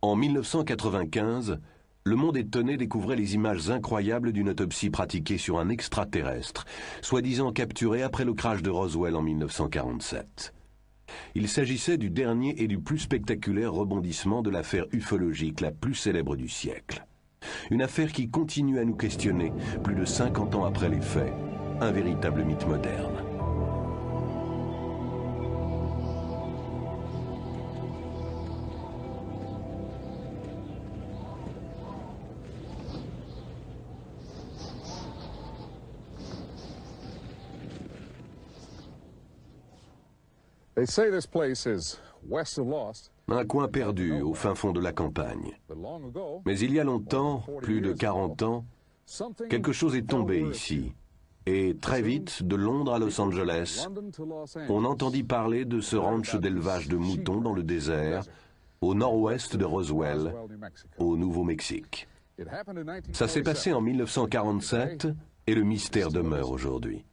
En 1995, le monde étonné découvrait les images incroyables d'une autopsie pratiquée sur un extraterrestre, soi-disant capturé après le crash de Roswell en 1947. Il s'agissait du dernier et du plus spectaculaire rebondissement de l'affaire ufologique la plus célèbre du siècle. Une affaire qui continue à nous questionner plus de 50 ans après les faits. Un véritable mythe moderne. Un coin perdu au fin fond de la campagne. Mais il y a longtemps, plus de 40 ans, quelque chose est tombé ici. Et très vite, de Londres à Los Angeles, on entendit parler de ce ranch d'élevage de moutons dans le désert, au nord-ouest de Roswell, au Nouveau-Mexique. Ça s'est passé en 1947 et le mystère demeure aujourd'hui.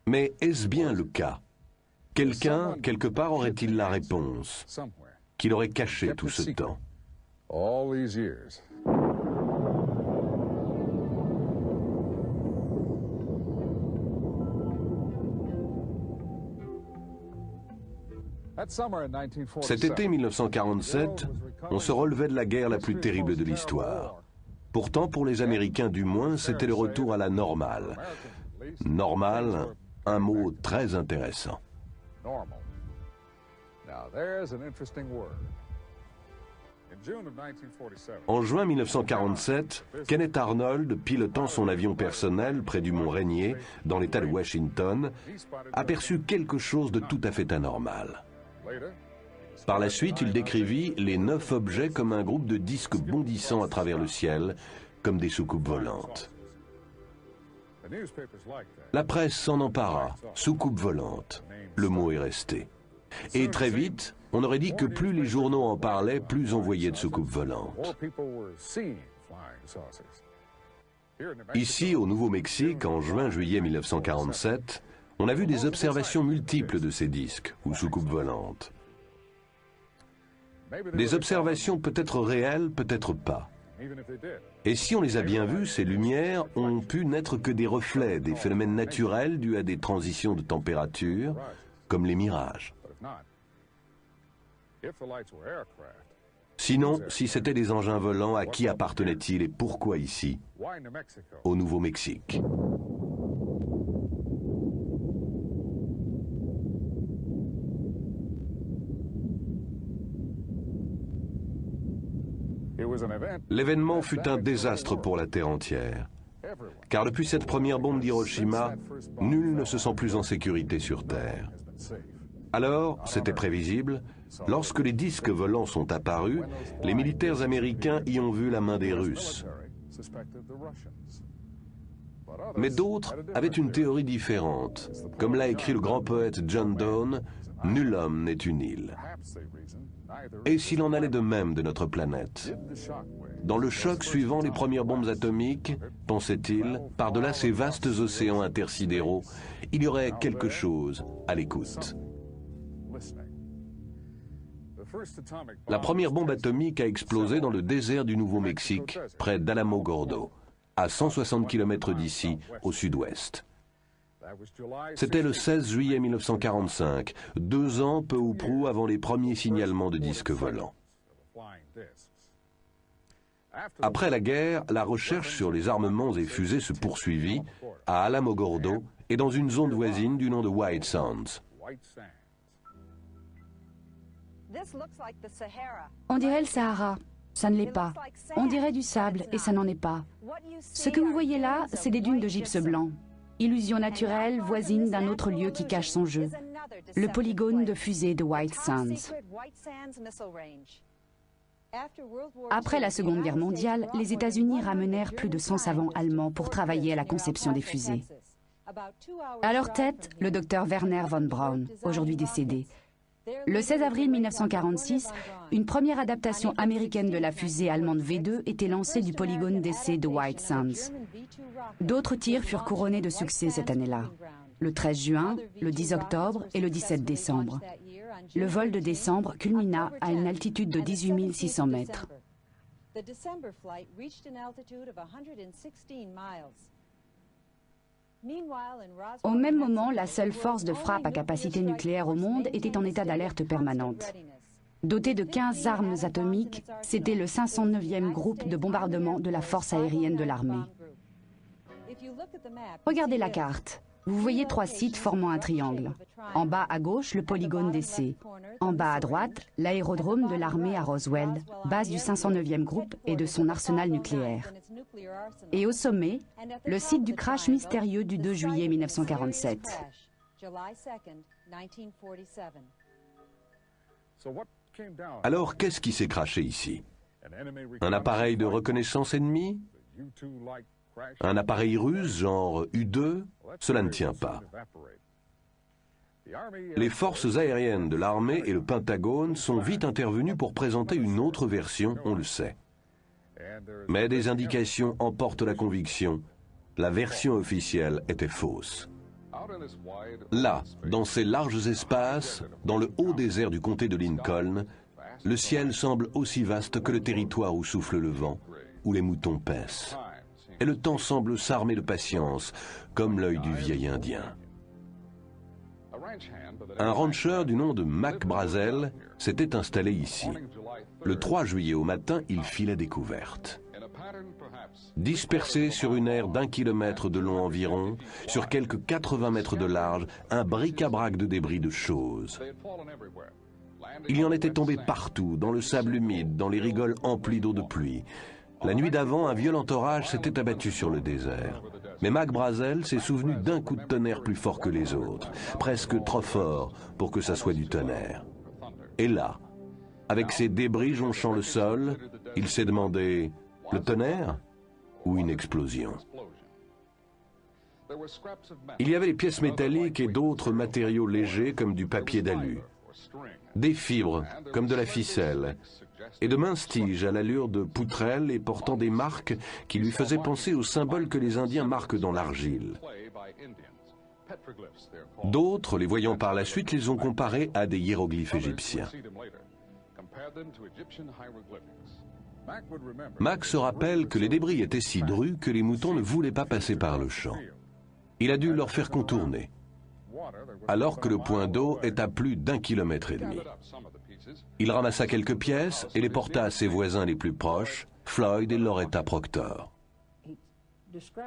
Mais est-ce bien le cas? Quelqu'un, quelque part, aurait-il la réponse qu'il aurait caché tout ce temps? Cet été 1947, on se relevait de la guerre la plus terrible de l'histoire. Pourtant, pour les Américains du moins, c'était le retour à la normale. Normale, un mot très intéressant. En juin 1947, Kenneth Arnold, pilotant son avion personnel près du mont Rainier, dans l'État de Washington, aperçut quelque chose de tout à fait anormal. Par la suite, il décrivit les 9 objets comme un groupe de disques bondissant à travers le ciel, comme des soucoupes volantes. La presse s'en empara, soucoupe volante. Le mot est resté. Et très vite, on aurait dit que plus les journaux en parlaient, plus on voyait de soucoupes volantes. Ici, au Nouveau-Mexique, en juin-juillet 1947, on a vu des observations multiples de ces disques, ou soucoupes volantes. Des observations peut-être réelles, peut-être pas. Et si on les a bien vues, ces lumières ont pu n'être que des reflets, des phénomènes naturels dus à des transitions de température, comme les mirages. Sinon, si c'était des engins volants, à qui appartenaient-ils et pourquoi ici, au Nouveau-Mexique? L'événement fut un désastre pour la Terre entière. Car depuis cette première bombe d'Hiroshima, nul ne se sent plus en sécurité sur Terre. Alors, c'était prévisible, lorsque les disques volants sont apparus, les militaires américains y ont vu la main des Russes. Mais d'autres avaient une théorie différente. Comme l'a écrit le grand poète John Donne, « Nul homme n'est une île ». Et s'il en allait de même de notre planète? Dans le choc suivant les premières bombes atomiques, pensait-il, par-delà ces vastes océans intersidéraux, il y aurait quelque chose à l'écoute. La première bombe atomique a explosé dans le désert du Nouveau-Mexique, près d'Alamogordo, à 160 km d'ici, au sud-ouest. C'était le 16 juillet 1945, 2 ans peu ou prou avant les premiers signalements de disques volants. Après la guerre, la recherche sur les armements et fusées se poursuivit à Alamogordo et dans une zone voisine du nom de White Sands. On dirait le Sahara. Ça ne l'est pas. On dirait du sable et ça n'en est pas. Ce que vous voyez là, c'est des dunes de gypse blanc. Illusion naturelle voisine d'un autre lieu qui cache son jeu. Le polygone de fusée de White Sands. Après la Seconde Guerre mondiale, les États-Unis ramenèrent plus de 100 savants allemands pour travailler à la conception des fusées. À leur tête, le docteur Werner von Braun, aujourd'hui décédé. Le 16 avril 1946, une première adaptation américaine de la fusée allemande V2 était lancée du polygone d'essai de White Sands. D'autres tirs furent couronnés de succès cette année-là, le 13 juin, le 10 octobre et le 17 décembre. le vol de décembre culmina à une altitude de 18 600 mètres. Au même moment, la seule force de frappe à capacité nucléaire au monde était en état d'alerte permanente. Doté de 15 armes atomiques, c'était le 509e groupe de bombardement de la force aérienne de l'armée. Regardez la carte. Vous voyez 3 sites formant un triangle. En bas à gauche, le polygone d'essai. En bas à droite, l'aérodrome de l'armée à Roswell, base du 509e groupe et de son arsenal nucléaire. Et au sommet, le site du crash mystérieux du 2 juillet 1947. Alors, qu'est-ce qui s'est crashé ici? Un appareil de reconnaissance ennemi? Un appareil russe, genre U-2? Cela ne tient pas. Les forces aériennes de l'armée et le Pentagone sont vite intervenus pour présenter une autre version, on le sait. Mais des indications emportent la conviction. La version officielle était fausse. Là, dans ces larges espaces, dans le haut désert du comté de Lincoln, le ciel semble aussi vaste que le territoire où souffle le vent, où les moutons paissent. Et le temps semble s'armer de patience, comme l'œil du vieil Indien. Un rancher du nom de Mac Brazel s'était installé ici. Le 3 juillet au matin, il fit la découverte. Dispersé sur une aire d'1 kilomètre de long environ, sur quelques 80 mètres de large, un bric-à-brac de débris de choses. Il y en était tombé partout, dans le sable humide, dans les rigoles emplies d'eau de pluie. La nuit d'avant, un violent orage s'était abattu sur le désert. Mais Mac Brazel s'est souvenu d'un coup de tonnerre plus fort que les autres, presque trop fort pour que ça soit du tonnerre. Et là, avec ces débris jonchant le sol, il s'est demandé, le tonnerre ou une explosion? Il y avait des pièces métalliques et d'autres matériaux légers comme du papier d'alu, des fibres comme de la ficelle, et de minces tiges à l'allure de poutrelles et portant des marques qui lui faisaient penser aux symboles que les Indiens marquent dans l'argile. D'autres, les voyant par la suite, les ont comparés à des hiéroglyphes égyptiens. Mac se rappelle que les débris étaient si drus que les moutons ne voulaient pas passer par le champ. Il a dû leur faire contourner, alors que le point d'eau est à plus d'1,5 kilomètre. Il ramassa quelques pièces et les porta à ses voisins les plus proches, Floyd et Loretta Proctor.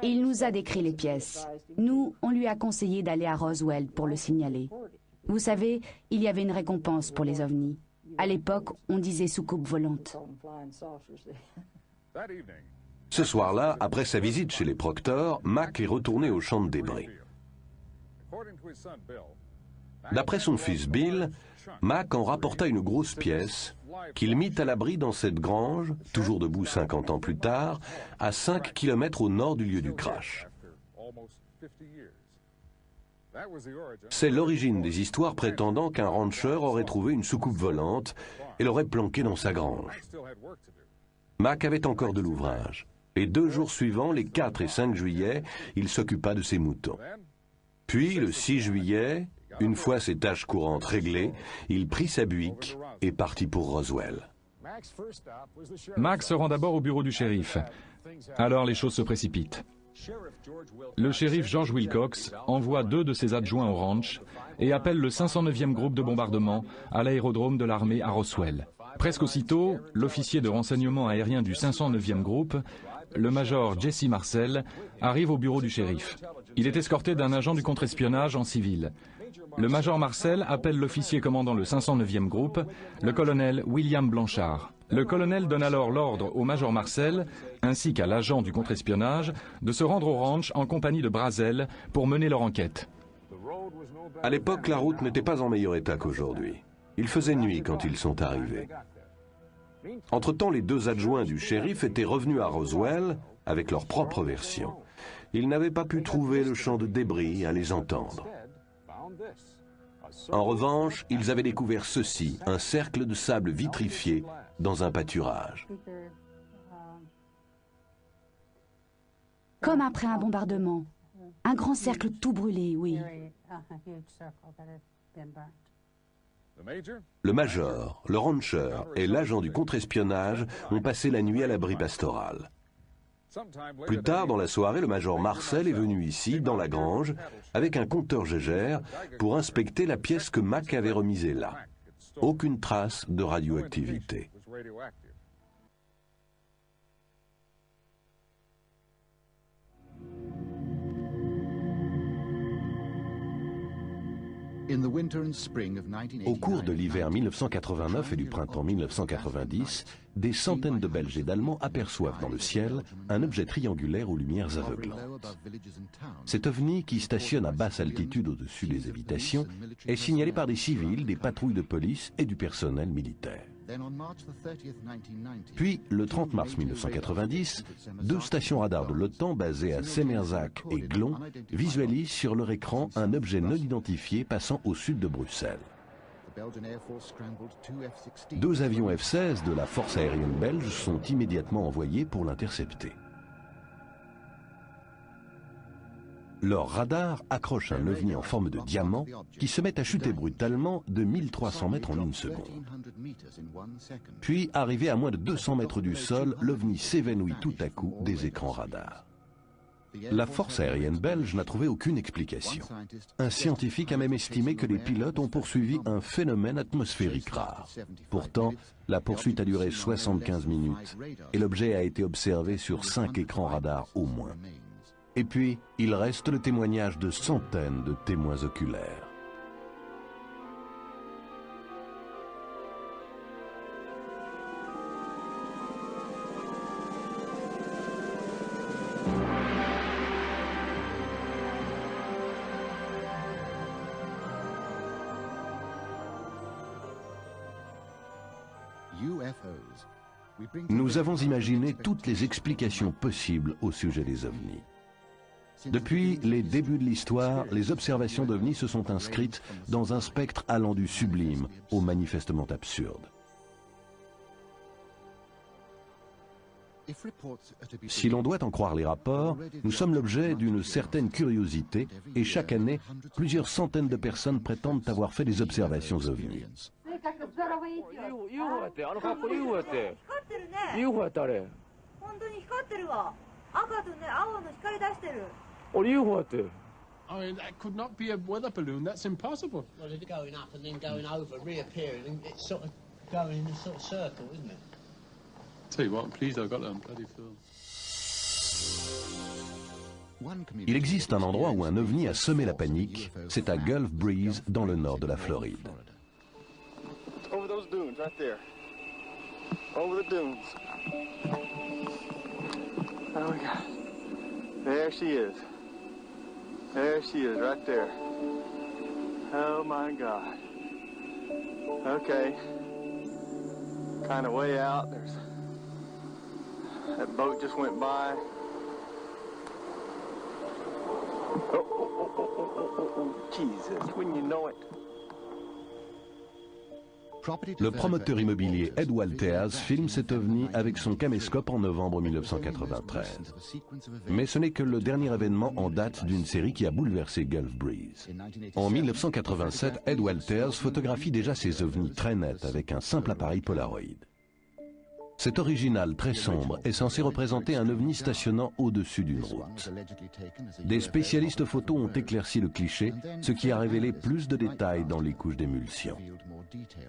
Il nous a décrit les pièces. Nous, on lui a conseillé d'aller à Roswell pour le signaler. Vous savez, il y avait une récompense pour les ovnis. À l'époque, on disait soucoupe volante. Ce soir-là, après sa visite chez les Proctor, Mac est retourné au champ de débris. D'après son fils Bill, Mac en rapporta une grosse pièce qu'il mit à l'abri dans cette grange, toujours debout 50 ans plus tard, à 5 kilomètres au nord du lieu du crash. C'est l'origine des histoires prétendant qu'un rancher aurait trouvé une soucoupe volante et l'aurait planquée dans sa grange. Mac avait encore de l'ouvrage. Les 2 jours suivants, les 4 et 5 juillet, il s'occupa de ses moutons. Puis, le 6 juillet, une fois ses tâches courantes réglées, il prit sa buick et partit pour Roswell. Mac se rend d'abord au bureau du shérif. Alors les choses se précipitent. Le shérif George Wilcox envoie 2 de ses adjoints au ranch et appelle le 509e groupe de bombardement à l'aérodrome de l'armée à Roswell. Presque aussitôt, l'officier de renseignement aérien du 509e groupe, le major Jesse Marcel, arrive au bureau du shérif. Il est escorté d'un agent du contre-espionnage en civil. Le major Marcel appelle l'officier commandant le 509e groupe, le colonel William Blanchard. Le colonel donne alors l'ordre au major Marcel, ainsi qu'à l'agent du contre-espionnage, de se rendre au ranch en compagnie de Brazel pour mener leur enquête. À l'époque, la route n'était pas en meilleur état qu'aujourd'hui. Il faisait nuit quand ils sont arrivés. Entre-temps, les 2 adjoints du shérif étaient revenus à Roswell avec leur propre version. Ils n'avaient pas pu trouver le champ de débris à les entendre. En revanche, ils avaient découvert ceci, un cercle de sable vitrifié dans un pâturage. Comme après un bombardement. Un grand cercle tout brûlé, oui. Le major, le rancher et l'agent du contre-espionnage ont passé la nuit à l'abri pastoral. Plus tard dans la soirée, le major Marcel est venu ici, dans la grange, avec un compteur Gégère pour inspecter la pièce que Mac avait remisée là. Aucune trace de radioactivité. Au cours de l'hiver 1989 et du printemps 1990, des centaines de Belges et d'Allemands aperçoivent dans le ciel un objet triangulaire aux lumières aveuglantes. Cet ovni, qui stationne à basse altitude au-dessus des habitations, est signalé par des civils, des patrouilles de police et du personnel militaire. Puis, le 30 mars 1990, deux stations radars de l'OTAN basées à Semerzak et Glon visualisent sur leur écran un objet non identifié passant au sud de Bruxelles. Deux avions F-16 de la force aérienne belge sont immédiatement envoyés pour l'intercepter. Leur radar accroche un ovni en forme de diamant qui se met à chuter brutalement de 1300 mètres en une seconde. Puis, arrivé à moins de 200 mètres du sol, l'ovni s'évanouit tout à coup des écrans radars. La force aérienne belge n'a trouvé aucune explication. Un scientifique a même estimé que les pilotes ont poursuivi un phénomène atmosphérique rare. Pourtant, la poursuite a duré 75 minutes et l'objet a été observé sur 5 écrans radars au moins. Et puis, il reste le témoignage de centaines de témoins oculaires. Nous avons imaginé toutes les explications possibles au sujet des ovnis. Depuis les débuts de l'histoire, les observations d'ovnis se sont inscrites dans un spectre allant du sublime au manifestement absurde. Si l'on doit en croire les rapports, nous sommes l'objet d'une certaine curiosité et chaque année, plusieurs centaines de personnes prétendent avoir fait des observations ovnis. I mean, that could not be a weather balloon. That's impossible. Well, it's going up and then going over, reappearing, and it's sort of going in a sort of circle, isn't it? Tell you what, I'm pleased I got that on bloody film. Il existe un endroit où un ovni a semé la panique, c'est à Gulf Breeze, dans le nord de la Floride. Over those dunes, right there. Over the dunes. Oh my God. There she is. There she is, right there. Oh my God. Okay. Kind of way out. There's that boat just went by. Oh, Jesus, wouldn't you know it? Le promoteur immobilier Ed Walters filme cet ovni avec son caméscope en novembre 1993. Mais ce n'est que le dernier événement en date d'une série qui a bouleversé Gulf Breeze. En 1987, Ed Walters photographie déjà ces ovnis très nets avec un simple appareil Polaroid. Cet original très sombre est censé représenter un ovni stationnant au-dessus d'une route. Des spécialistes photos ont éclairci le cliché, ce qui a révélé plus de détails dans les couches d'émulsion.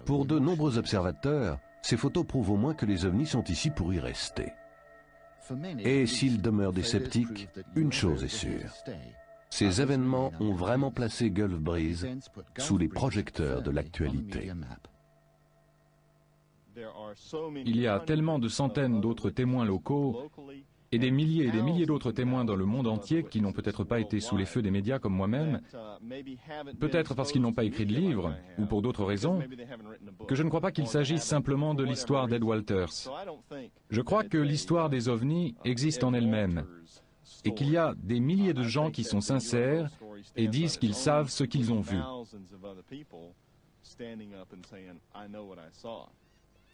Pour de nombreux observateurs, ces photos prouvent au moins que les ovnis sont ici pour y rester. Et s'ils demeurent des sceptiques, une chose est sûre. Ces événements ont vraiment placé Gulf Breeze sous les projecteurs de l'actualité. Il y a tellement de centaines d'autres témoins locaux et des milliers d'autres témoins dans le monde entier qui n'ont peut-être pas été sous les feux des médias comme moi-même, peut-être parce qu'ils n'ont pas écrit de livre, ou pour d'autres raisons, que je ne crois pas qu'il s'agisse simplement de l'histoire d'Ed Walters. Je crois que l'histoire des ovnis existe en elle-même, et qu'il y a des milliers de gens qui sont sincères et disent qu'ils savent ce qu'ils ont vu.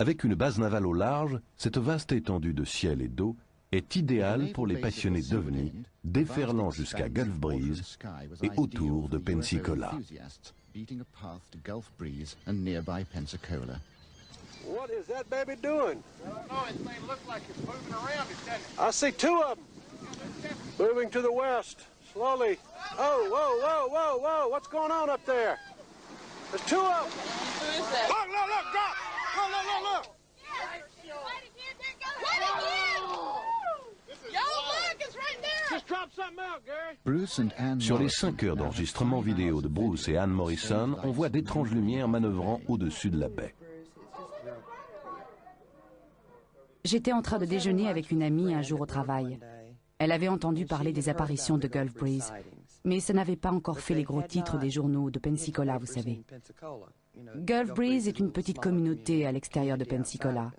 Avec une base navale au large, cette vaste étendue de ciel et d'eau est idéal pour les passionnés d'OVNI, déferlant jusqu'à Gulf Breeze et autour de Pensacola. What is that baby doing? I don't know. It may look like it's moving around, doesn't it? I see two of them. Moving to the west, slowly. Oh, whoa, whoa, whoa, whoa. What's going on up there? There's two of them. Who is that? Look, look, look, drop. Look, look, look, look. Just drop something out, Gary. Sur les 5 heures d'enregistrement vidéo de Bruce et Ann Morrison, on voit d'étranges lumières manœuvrant au-dessus de la baie. J'étais en train de déjeuner avec une amie un jour au travail. Elle avait entendu parler des apparitions de Gulf Breeze, mais ça n'avait pas encore fait les gros titres des journaux de Pensacola, vous savez. Gulf Breeze est une petite communauté à l'extérieur de Pensacola.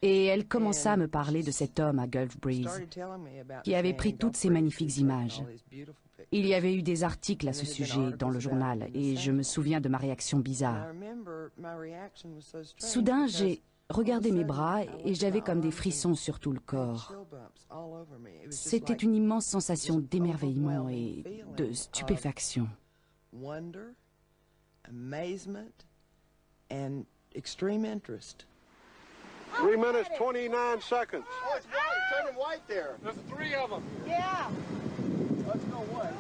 Et elle commença à me parler de cet homme à Gulf Breeze, qui avait pris toutes ces magnifiques images. Il y avait eu des articles à ce sujet dans le journal, et je me souviens de ma réaction bizarre. Soudain, j'ai regardé mes bras et j'avais comme des frissons sur tout le corps. C'était une immense sensation d'émerveillement et de stupéfaction. 3 minutes, 29 seconds. Oh, it's white. It's turning white there. There's 3 of them. Yeah. Let's go white.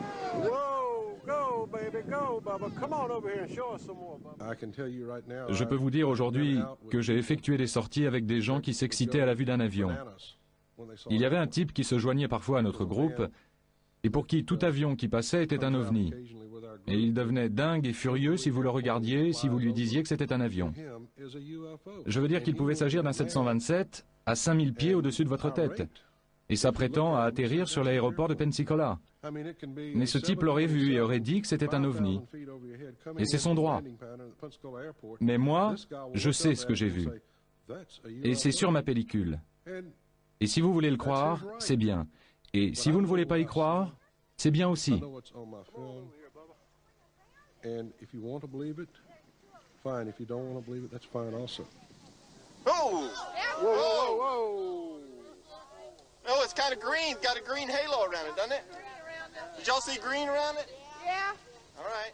Whoa, go, baby, go, Bubba. Come on over here and show us some more, Bubba. I can tell you right now. Je peux vous dire aujourd'hui que j'ai effectué des sorties avec des gens qui s'excitaient à la vue d'un avion. Il y avait un type qui se joignait parfois à notre groupe et pour qui tout avion qui passait était un ovni. Et il devenait dingue et furieux si vous le regardiez, si vous lui disiez que c'était un avion. Je veux dire qu'il pouvait s'agir d'un 727 à 5000 pieds au-dessus de votre tête. Et ça prétend à atterrir sur l'aéroport de Pensacola. Mais ce type l'aurait vu et aurait dit que c'était un ovni. Et c'est son droit. Mais moi, je sais ce que j'ai vu. Et c'est sur ma pellicule. Et si vous voulez le croire, c'est bien. Et si vous ne voulez pas y croire, c'est bien aussi. And if you want to believe it, fine. If you don't want to believe it, that's fine also. Oh! Whoa, whoa, whoa! Oh, it's kind of green. Got a green halo around it, doesn't it? Did y'all see green around it? Yeah. All right.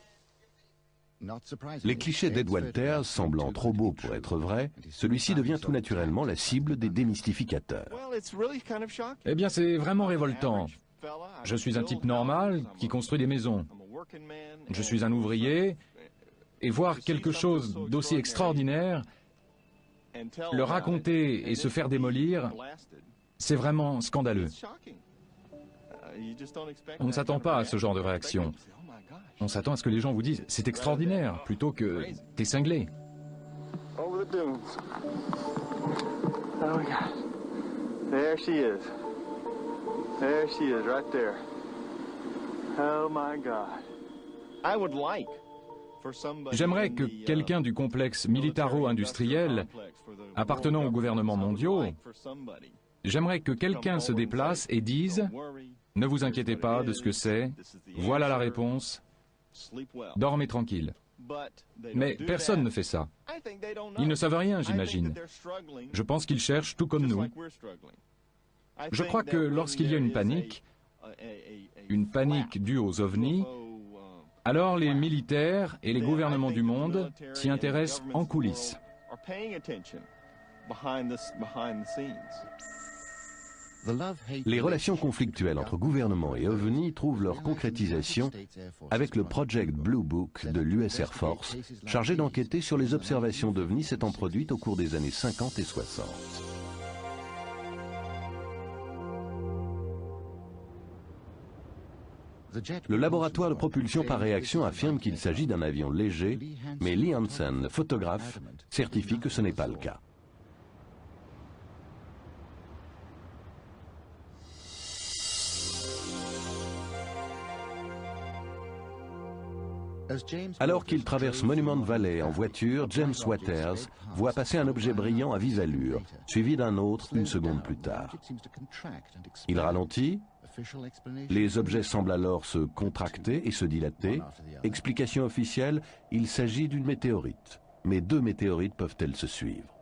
Les clichés d'Ed Walters semblant trop beaux pour être vrais, celui-ci devient tout naturellement la cible des démystificateurs. Well, it's really kind of shocking. Eh bien, c'est vraiment révoltant. Je suis un type normal qui construit des maisons. Je suis un ouvrier, et voir quelque chose d'aussi extraordinaire, le raconter et se faire démolir, c'est vraiment scandaleux. On ne s'attend pas à ce genre de réaction. On s'attend à ce que les gens vous disent « c'est extraordinaire » plutôt que « t'es cinglé ». Over the dunes. Oh my God. There she is. There she is, right there. Oh my God. I would like for somebody. J'aimerais que quelqu'un du complexe militaro-industriel appartenant aux gouvernements mondiaux, j'aimerais que quelqu'un se déplace et dise « Ne vous inquiétez pas de ce que c'est, voilà la réponse, dormez tranquille ». Mais personne ne fait ça. Ils ne savent rien, j'imagine. Je pense qu'ils cherchent tout comme nous. Je crois que lorsqu'il y a une panique due aux ovnis, alors les militaires et les gouvernements du monde s'y intéressent en coulisses. Les relations conflictuelles entre gouvernement et OVNI trouvent leur concrétisation avec le Project Blue Book de l'US Air Force, chargé d'enquêter sur les observations d'OVNI s'étant produites au cours des années 50 et 60. Le laboratoire de propulsion par réaction affirme qu'il s'agit d'un avion léger, mais Lee Hansen, le photographe, certifie que ce n'est pas le cas. Alors qu'il traverse Monument Valley en voiture, James Waters voit passer un objet brillant à vive allure, suivi d'un autre une seconde plus tard. Il ralentit. Les objets semblent alors se contracter et se dilater. Explication officielle, il s'agit d'une météorite. Mais 2 météorites peuvent-elles se suivre?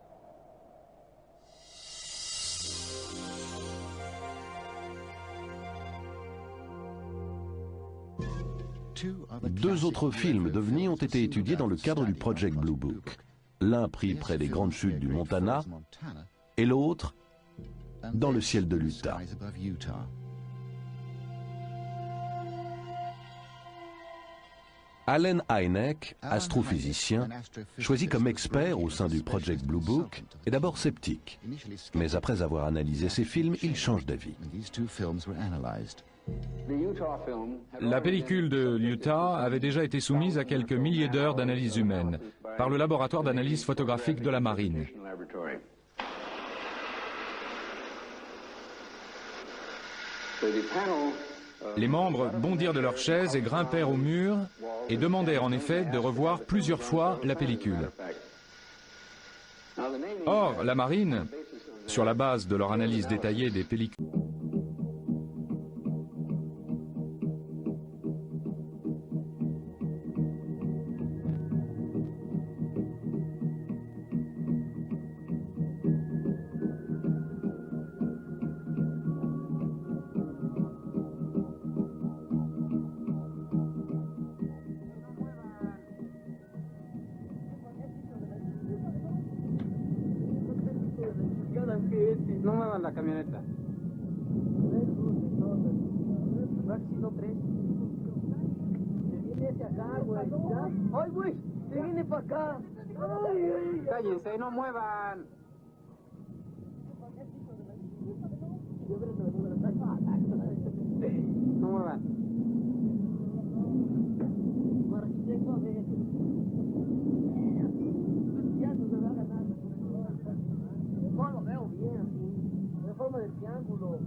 2 autres films d'OVNI ont été étudiés dans le cadre du Project Blue Book. L'un pris près des grandes chutes du Montana et l'autre dans le ciel de l'Utah. Allen Hynek, astrophysicien, choisi comme expert au sein du Project Blue Book, est d'abord sceptique. Mais après avoir analysé ces films, il change d'avis. La pellicule de l'Utah avait déjà été soumise à quelques milliers d'heures d'analyse humaine par le laboratoire d'analyse photographique de la marine. Les membres bondirent de leur chaise et grimpèrent au mur et demandèrent en effet de revoir plusieurs fois la pellicule. Or, la marine, sur la base de leur analyse détaillée des pellicules, No muevan la camioneta. Se viene hacia acá, güey. ¡Ay, güey! Se viene para acá. Cállense, no muevan. No muevan. No lo veo bien, así. De forma de triángulo.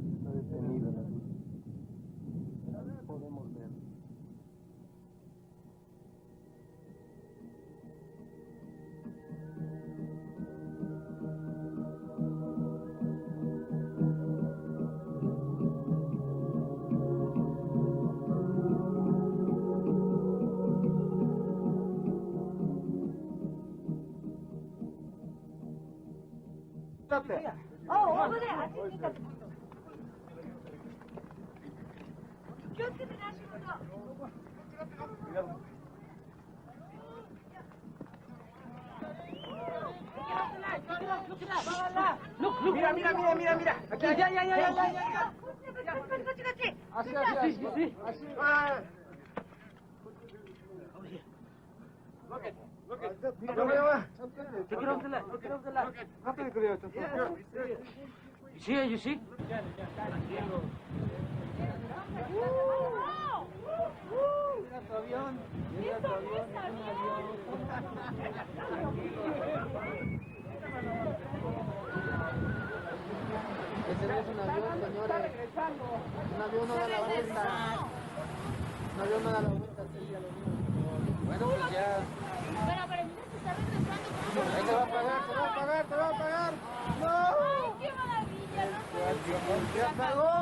Está detenida la luz. Podemos ver. Oh, over there. I think you got the... Just get the national dog. Look, mira. Aquí, ya. Así. Look at. Take it off the left. You see? Mira tu avión. Ese no es un avión, señores. Un avión no da la vuelta. Bueno, pues ya. Pero mira, se está regresando. Ahí te va a pagar. ¡No! ¡Ay, qué maravilla! ¡Se apagó!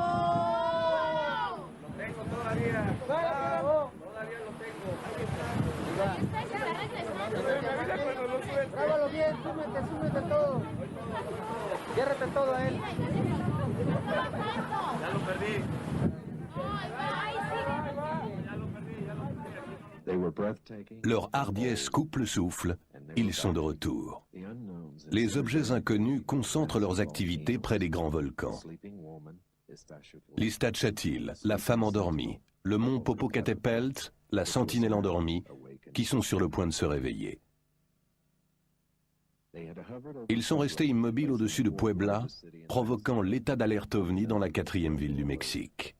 Lo tengo todavía. Todavía lo tengo. Se está regresando. Grábalo bien, súmete todo. Ciérrate todo a él. Ya lo perdí. Leur hardiesse coupe le souffle, ils sont de retour. Les objets inconnus concentrent leurs activités près des grands volcans. L'Istatchatil, la femme endormie, le mont Popocatépetl, la sentinelle endormie, qui sont sur le point de se réveiller. Ils sont restés immobiles au-dessus de Puebla, provoquant l'état d'alerte OVNI dans la 4e ville du Mexique.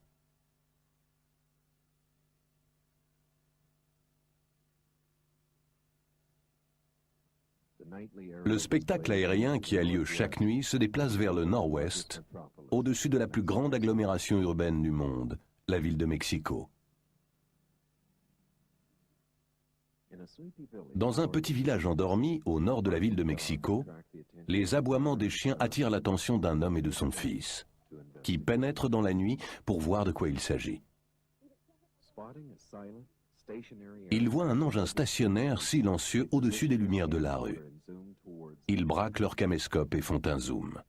Le spectacle aérien qui a lieu chaque nuit se déplace vers le nord-ouest, au-dessus de la plus grande agglomération urbaine du monde, la ville de Mexico. Dans un petit village endormi, au nord de la ville de Mexico, les aboiements des chiens attirent l'attention d'un homme et de son fils, qui pénètrent dans la nuit pour voir de quoi il s'agit. Ils voient un engin stationnaire silencieux au-dessus des lumières de la rue. Ils braquent leur caméscope et font un zoom.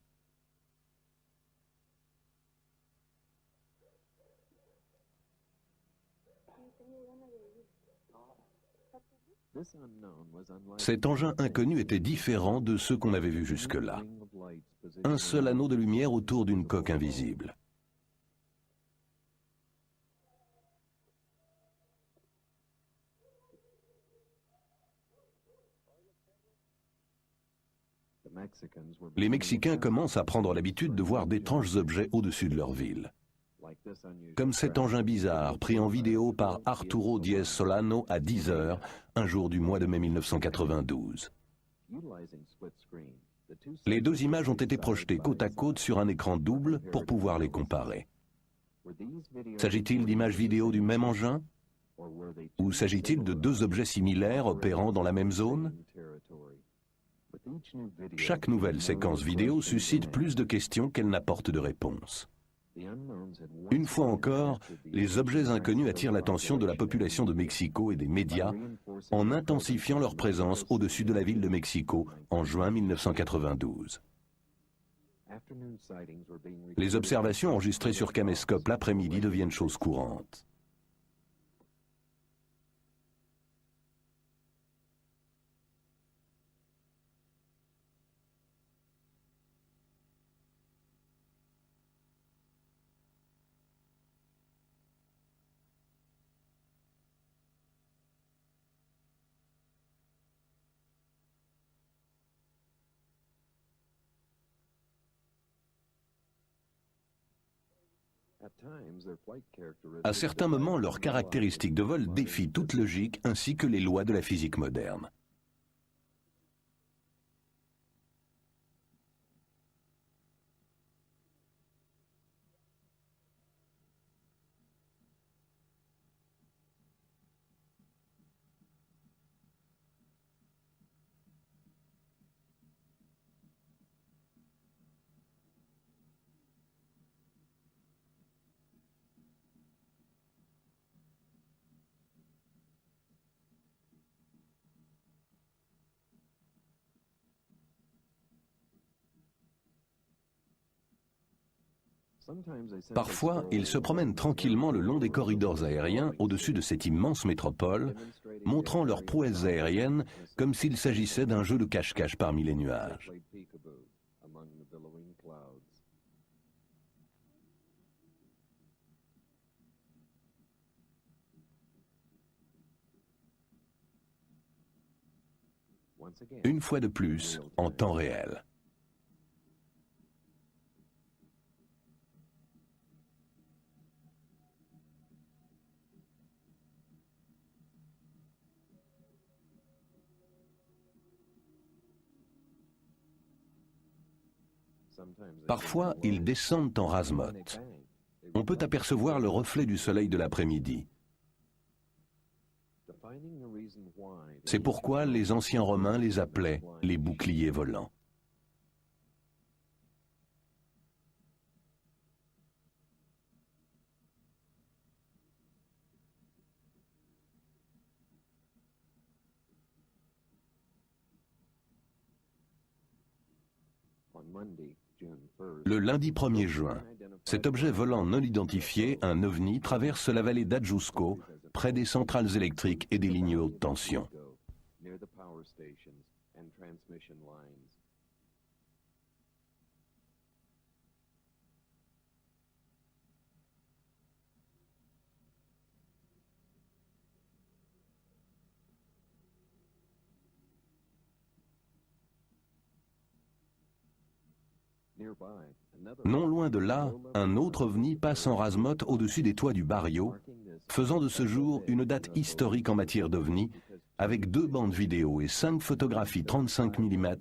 Cet engin inconnu était différent de ceux qu'on avait vus jusque-là. Un seul anneau de lumière autour d'une coque invisible. Les Mexicains commencent à prendre l'habitude de voir d'étranges objets au-dessus de leur ville. Comme cet engin bizarre pris en vidéo par Arturo Diez Solano à 10 heures, un jour du mois de mai 1992. Les deux images ont été projetées côte à côte sur un écran double pour pouvoir les comparer. S'agit-il d'images vidéo du même engin? Ou s'agit-il de deux objets similaires opérant dans la même zone? Chaque nouvelle séquence vidéo suscite plus de questions qu'elle n'apporte de réponses. Une fois encore, les objets inconnus attirent l'attention de la population de Mexico et des médias en intensifiant leur présence au-dessus de la ville de Mexico en juin 1992. Les observations enregistrées sur caméscope l'après-midi deviennent chose courante. À certains moments, leurs caractéristiques de vol défient toute logique ainsi que les lois de la physique moderne. Parfois, ils se promènent tranquillement le long des corridors aériens au-dessus de cette immense métropole, montrant leurs prouesses aériennes comme s'il s'agissait d'un jeu de cache-cache parmi les nuages. Une fois de plus, en temps réel. Parfois, ils descendent en rase-motte. On peut apercevoir le reflet du soleil de l'après-midi. C'est pourquoi les anciens Romains les appelaient les boucliers volants. Le lundi 1er juin, cet objet volant non identifié, un ovni, traverse la vallée d'Ajusco, près des centrales électriques et des lignes haute tension. Non loin de là, un autre ovni passe en rase-motte au-dessus des toits du Barrio, faisant de ce jour une date historique en matière d'ovnis, avec 2 bandes vidéo et 5 photographies 35 mm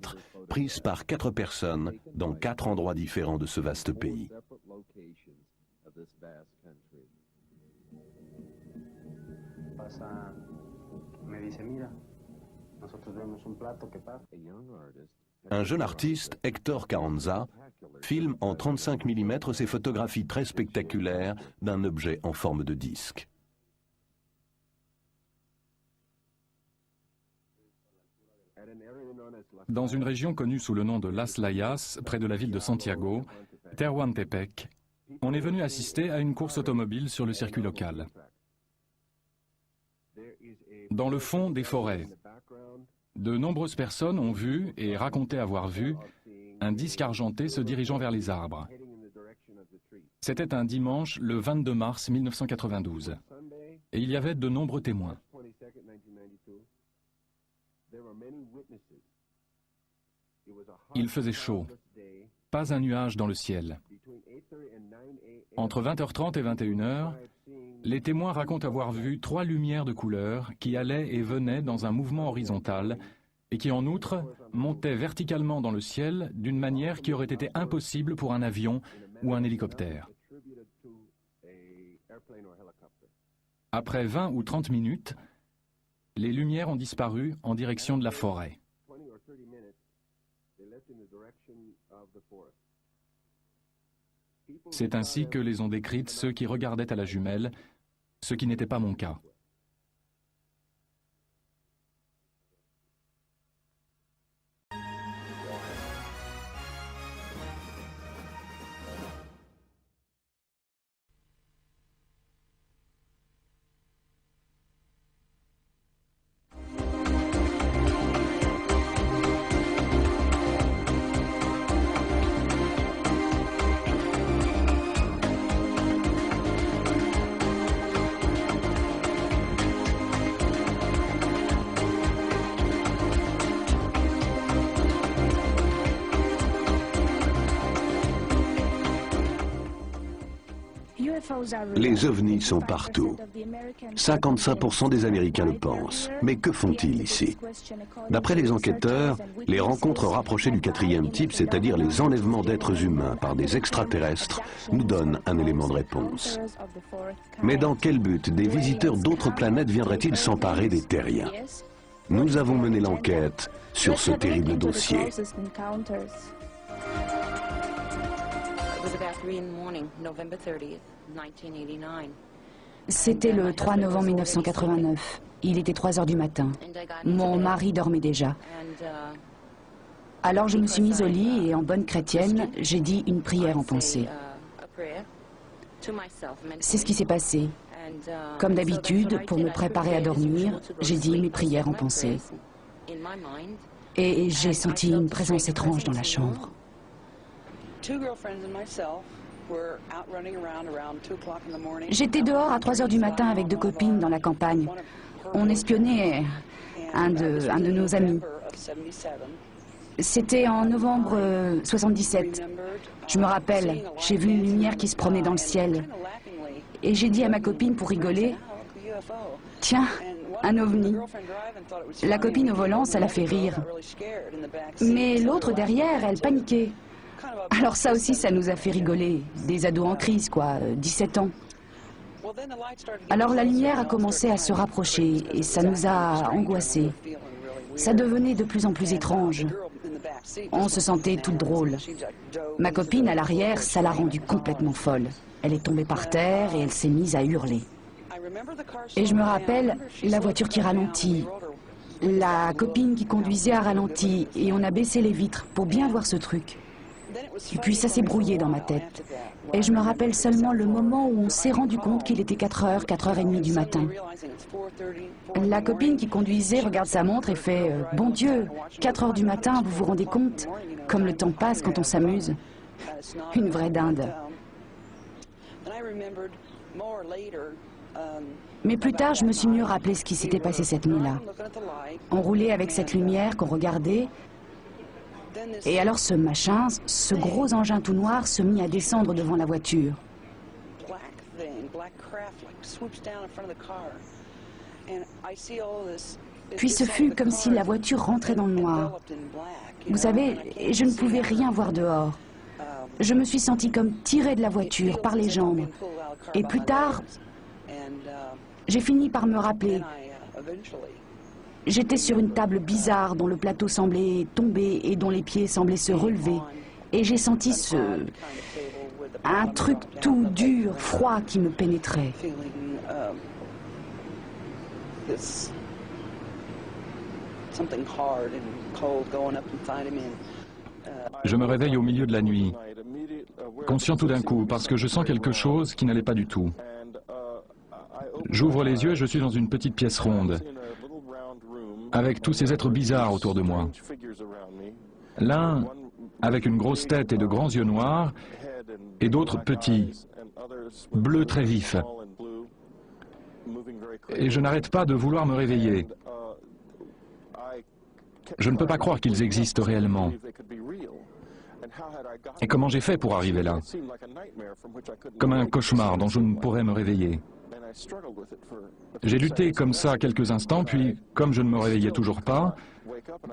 prises par 4 personnes dans 4 endroits différents de ce vaste pays. Un jeune artiste, Héctor Carranza, filme en 35 mm ces photographies très spectaculaires d'un objet en forme de disque. Dans une région connue sous le nom de Las Layas, près de la ville de Santiago, Tehuantepec, on est venu assister à une course automobile sur le circuit local. Dans le fond, des forêts, De nombreuses personnes ont vu et raconté avoir vu un disque argenté se dirigeant vers les arbres. C'était un dimanche, le 22 mars 1992. Et il y avait de nombreux témoins. Il faisait chaud. Pas un nuage dans le ciel. Entre 20h30 et 21h, les témoins racontent avoir vu 3 lumières de couleur qui allaient et venaient dans un mouvement horizontal et qui, en outre, montaient verticalement dans le ciel d'une manière qui aurait été impossible pour un avion ou un hélicoptère. Après 20 ou 30 minutes, les lumières ont disparu en direction de la forêt. C'est ainsi que les ont décrites ceux qui regardaient à la jumelle, ce qui n'était pas mon cas. Les ovnis sont partout. 55% des Américains le pensent. Mais que font-ils ici? D'après les enquêteurs, les rencontres rapprochées du 4e type, c'est-à-dire les enlèvements d'êtres humains par des extraterrestres, nous donnent un élément de réponse. Mais dans quel but des visiteurs d'autres planètes viendraient-ils s'emparer des terriens? Nous avons mené l'enquête sur ce terrible dossier. C'était le 3 novembre 1989. Il était 3 heures du matin. Mon mari dormait déjà. Alors je me suis mise au lit et en bonne chrétienne, j'ai dit une prière en pensée. C'est ce qui s'est passé. Comme d'habitude, pour me préparer à dormir, j'ai dit mes prières en pensée. Et j'ai senti une présence étrange dans la chambre. J'étais dehors à 3 heures du matin avec 2 copines dans la campagne. On espionnait un de nos amis. C'était en novembre 77. Je me rappelle, j'ai vu une lumière qui se promenait dans le ciel. Et j'ai dit à ma copine pour rigoler, « Tiens, un ovni ». La copine au volant, ça l'a fait rire. Mais l'autre derrière, elle paniquait. Alors ça aussi, ça nous a fait rigoler. Des ados en crise, quoi, 17 ans. Alors la lumière a commencé à se rapprocher et ça nous a angoissés. Ça devenait de plus en plus étrange. On se sentait toutes drôles. Ma copine à l'arrière, ça l'a rendue complètement folle. Elle est tombée par terre et elle s'est mise à hurler. Et je me rappelle, la voiture qui ralentit. La copine qui conduisait a ralenti et on a baissé les vitres pour bien voir ce truc. Et puis ça s'est brouillé dans ma tête. Et je me rappelle seulement le moment où on s'est rendu compte qu'il était 4h, 4h30 du matin. La copine qui conduisait regarde sa montre et fait « Bon Dieu, 4h du matin, vous vous rendez compte? Comme le temps passe quand on s'amuse. » Une vraie dinde. Mais plus tard, je me suis mieux rappelé ce qui s'était passé cette nuit-là. On roulait avec cette lumière qu'on regardait. Et alors ce machin, ce gros engin tout noir se mit à descendre devant la voiture. Puis ce fut comme si la voiture rentrait dans le noir. Vous savez, je ne pouvais rien voir dehors. Je me suis sentie comme tirée de la voiture par les jambes. Et plus tard, j'ai fini par me rappeler. J'étais sur une table bizarre dont le plateau semblait tomber et dont les pieds semblaient se relever. Et j'ai senti un truc tout dur, froid qui me pénétrait. Je me réveille au milieu de la nuit, conscient tout d'un coup, parce que je sens quelque chose qui n'allait pas du tout. J'ouvre les yeux et je suis dans une petite pièce ronde. avec tous ces êtres bizarres autour de moi. L'un avec une grosse tête et de grands yeux noirs, et d'autres petits, bleus très vifs. Et je n'arrête pas de vouloir me réveiller. Je ne peux pas croire qu'ils existent réellement. Et comment j'ai fait pour arriver là? Comme un cauchemar dont je ne pourrais me réveiller. J'ai lutté comme ça quelques instants, puis, comme je ne me réveillais toujours pas,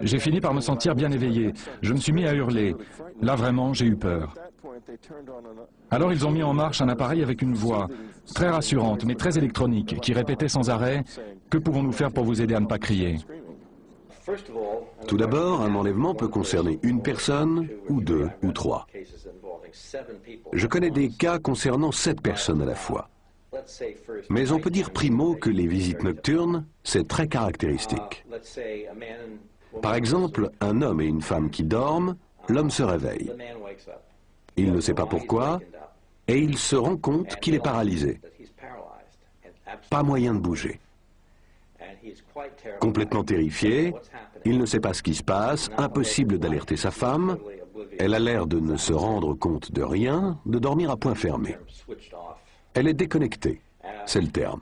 j'ai fini par me sentir bien éveillé. Je me suis mis à hurler. Là, vraiment, j'ai eu peur. Alors ils ont mis en marche un appareil avec une voix très rassurante, mais très électronique, qui répétait sans arrêt « Que pouvons-nous faire pour vous aider à ne pas crier ?» Tout d'abord, un enlèvement peut concerner une personne, ou deux, ou trois. Je connais des cas concernant 7 personnes à la fois. Mais on peut dire primo que les visites nocturnes, c'est très caractéristique. Par exemple, un homme et une femme qui dorment, l'homme se réveille. Il ne sait pas pourquoi, et il se rend compte qu'il est paralysé. Pas moyen de bouger. Complètement terrifié, il ne sait pas ce qui se passe, impossible d'alerter sa femme. Elle a l'air de ne se rendre compte de rien, de dormir à point fermé. Elle est déconnectée, c'est le terme.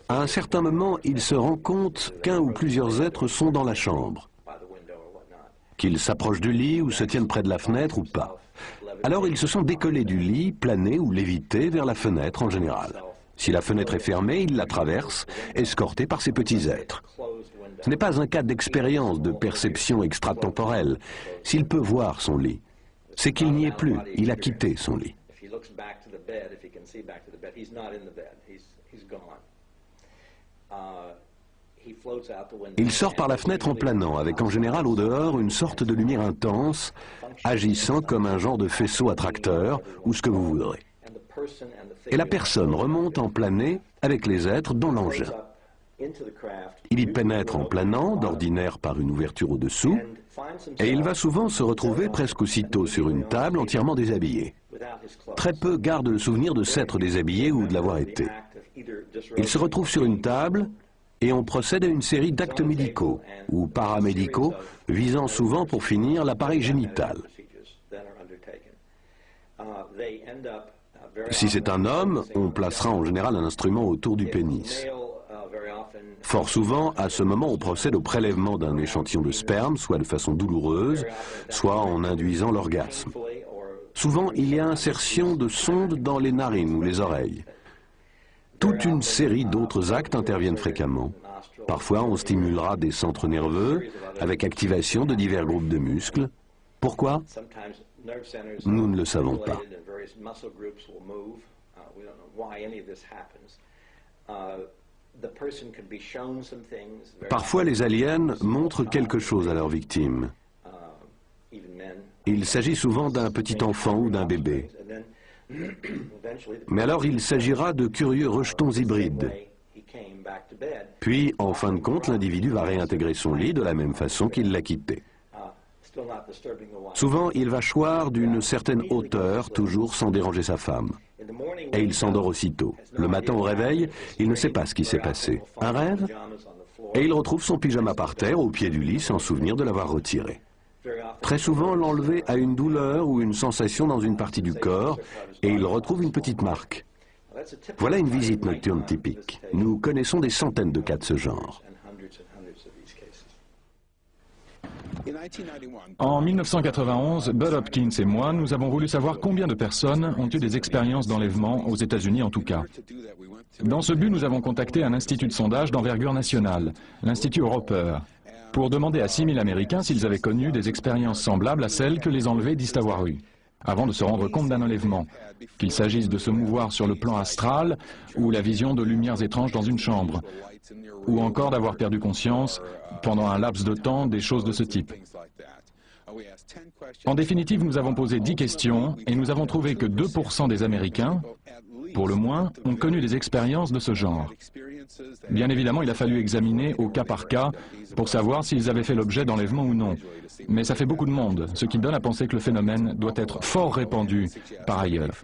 À un certain moment, il se rend compte qu'un ou plusieurs êtres sont dans la chambre, qu'ils s'approchent du lit ou se tiennent près de la fenêtre ou pas. Alors ils se sont décollés du lit, planés ou lévités vers la fenêtre en général. Si la fenêtre est fermée, il la traverse, escorté par ces petits êtres. Ce n'est pas un cas d'expérience, de perception extratemporelle. S'il peut voir son lit, c'est qu'il n'y est plus, il a quitté son lit. Il sort par la fenêtre en planant, avec en général au dehors une sorte de lumière intense, agissant comme un genre de faisceau attracteur, ou ce que vous voudrez. Et la personne remonte en planée avec les êtres dans l'engin. Il y pénètre en planant, d'ordinaire par une ouverture au-dessous, et il va souvent se retrouver presque aussitôt sur une table entièrement déshabillé. Très peu gardent le souvenir de s'être déshabillé ou de l'avoir été. Il se retrouve sur une table et on procède à une série d'actes médicaux ou paramédicaux visant souvent pour finir l'appareil génital. Si c'est un homme, on placera en général un instrument autour du pénis. Fort souvent, à ce moment, on procède au prélèvement d'un échantillon de sperme, soit de façon douloureuse, soit en induisant l'orgasme. Souvent, il y a insertion de sondes dans les narines ou les oreilles. Toute une série d'autres actes interviennent fréquemment. Parfois, on stimulera des centres nerveux avec activation de divers groupes de muscles. Pourquoi? Nous ne le savons pas. Parfois, les aliens montrent quelque chose à leurs victimes. Il s'agit souvent d'un petit enfant ou d'un bébé. Mais alors, il s'agira de curieux rejetons hybrides. Puis, en fin de compte, l'individu va réintégrer son lit de la même façon qu'il l'a quitté. Souvent, il va choir d'une certaine hauteur, toujours sans déranger sa femme. Et il s'endort aussitôt. Le matin au réveil, il ne sait pas ce qui s'est passé. Un rêve? Et il retrouve son pyjama par terre, au pied du lit, sans souvenir de l'avoir retiré. Très souvent, l'enlevé a une douleur ou une sensation dans une partie du corps, et il retrouve une petite marque. Voilà une visite nocturne typique. Nous connaissons des centaines de cas de ce genre. En 1991, Bud Hopkins et moi, nous avons voulu savoir combien de personnes ont eu des expériences d'enlèvement, aux États-Unis en tout cas. Dans ce but, nous avons contacté un institut de sondage d'envergure nationale, l'Institut Roper, pour demander à 6000 Américains s'ils avaient connu des expériences semblables à celles que les enlevés disent avoir eues, avant de se rendre compte d'un enlèvement, qu'il s'agisse de se mouvoir sur le plan astral ou la vision de lumières étranges dans une chambre, ou encore d'avoir perdu conscience pendant un laps de temps, des choses de ce type. En définitive, nous avons posé 10 questions et nous avons trouvé que 2% des Américains, pour le moins, ont connu des expériences de ce genre. Bien évidemment, il a fallu examiner au cas par cas pour savoir s'ils avaient fait l'objet d'enlèvement ou non. Mais ça fait beaucoup de monde, ce qui donne à penser que le phénomène doit être fort répandu par ailleurs.